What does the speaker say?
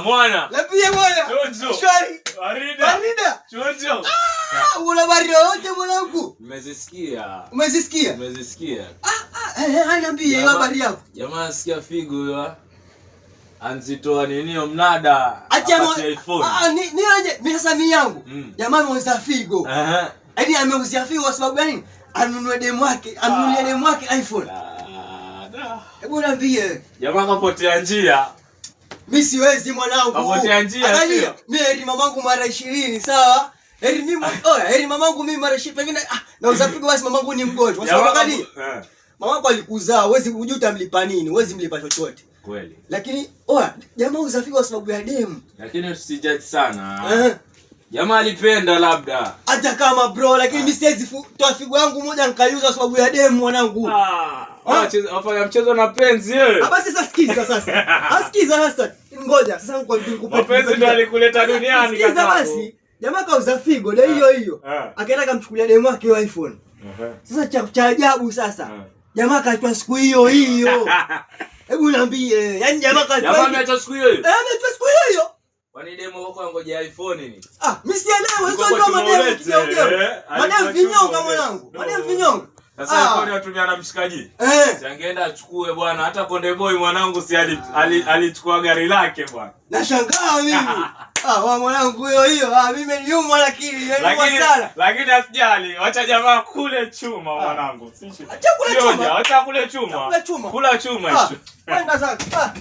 Mwana. Lapia mwana. Chonjo. Shwari. Barida. Chonjo. Una barida yote mwanangu. Umezisikia? Umezisikia? Umezisikia. Niambie habari yako. Jamaa sikia figo huyo. Anzitoa ninio mnada. Acha iPhone. Mimi sasa mimi yangu. Jamaa ameuza figo. Yaani ameuzia figo kwa sababu gani? Anunue demu wake, anunulie demu wake iPhone. Hebu niambie. Jamaa kapotea njia. Mimi siwezi mwanangu. Kapotea njia. Angalia, mimi heri mamangu mara 20, sawa? Heri mimi heri mamangu mimi mara 20 pengine nauza figo basi mamangu ni mgonjwa. Kwa sababu gani? Mamangu alikuzaa, huwezi kujua utamlipa nini, huwezi mlipa chochote. Kweli. Lakini jamaa uza figo kwa sababu ya demu. Lakini usijudge sana. Jamaa alipenda labda. Hata kama bro, lakini mimi siwezi toa figo yangu moja nikaiuza kwa sababu ya demu mwanangu. Wafanya mchezo na penzi wewe. Basi sasa sikiza sasa. Sikiza sasa. Ngoja sasa nikupe. Mapenzi ndio alikuleta duniani kaka. Sikiza basi. Jamaa kauza figo ndio hiyo. Akaenda kumchukulia demu wake iPhone. Sasa cha ajabu sasa. Jamaa kaitwa siku hiyo. Hebu niambie, yaani jamaa kaitwa. Jamaa ameacha siku hiyo. Ameacha siku hiyo. Kwani demo wako ngoja iPhone nini? Mimi sielewi, sio kama demo kidogo. Madam vinyonga mwanangu. Madam vinyonga. Sasa iPhone watumia na mshikaji. Si angeenda achukue bwana, hata Konde Boy mwanangu si alichukua gari lake bwana. Nashangaa mimi. Wa mwanangu hiyo. Mimi niumwa lakini niumwa sana. Lakini asijali, acha jamaa kule chuma mwanangu. Acha kule chuma. Acha kule chuma. Kula chuma hicho. Kwenda sasa.